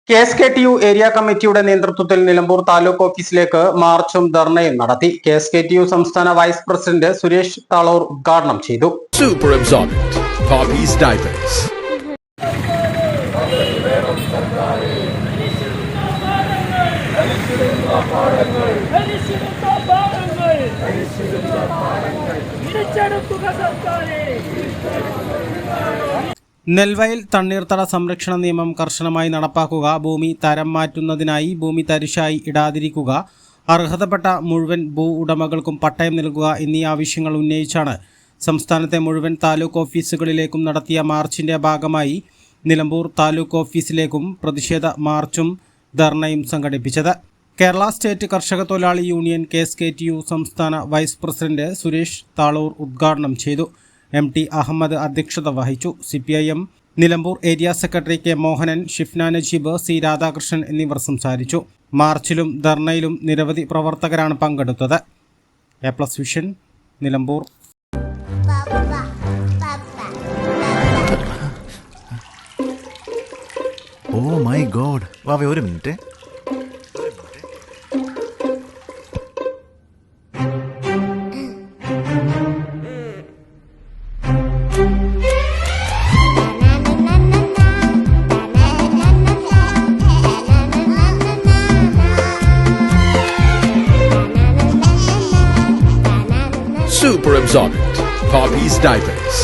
KSKTU area കമ്മിറ്റിയുടെ നേതൃത്വത്തിൽ നിലമ്പൂർ താലൂക്ക് ഓഫീസിലേക്ക് മാർച്ചും ധർണയും നടത്തി. KSKTU സംസ്ഥാന വൈസ് പ്രസിഡന്റ് സുരേഷ് താളൂർ ഉദ്ഘാടനം ചെയ്തു. Super absorbent Poppies diapers. നെൽവയൽ തണ്ണീർത്തട സംരക്ഷണ നിയമം കർശനമായി നടപ്പാക്കുക, ഭൂമി തരം മാറ്റുന്നതിനായി ഭൂമി തരിശായി ഇടാതിരിക്കുക, അർഹതപ്പെട്ട മുഴുവൻ ഭൂ ഉടമകൾക്കും പട്ടയം നൽകുക എന്നീ ആവശ്യങ്ങൾ ഉന്നയിച്ചാണ് സംസ്ഥാനത്തെ മുഴുവൻ താലൂക്ക് ഓഫീസുകളിലേക്കും നടത്തിയ മാർച്ചിന്റെ ഭാഗമായി നിലമ്പൂർ താലൂക്ക് ഓഫീസിലേക്കും പ്രതിഷേധ മാർച്ചും ധർണയും സംഘടിപ്പിച്ചത്. കേരള സ്റ്റേറ്റ് കർഷക തൊഴിലാളി യൂണിയൻ KSKTU സംസ്ഥാന വൈസ് പ്രസിഡന്റ് സുരേഷ് താളൂർ ഉദ്ഘാടനം ചെയ്തു. MT അഹമ്മദ് അധ്യക്ഷത വഹിച്ചു. CPIM Nilambur area secretary K Mohanan, Shifna Najeeb, C Radhakrishnan എന്നിവർ സംസാരിച്ചു. മാർച്ചിലും ധർണയിലും നിരവധി പ്രവർത്തകരാണ് പങ്കെടുത്തത്. A+ vision Nilambur. Oh my God! വാവേ ഒരു minute. Super absorbent Poppies diapers.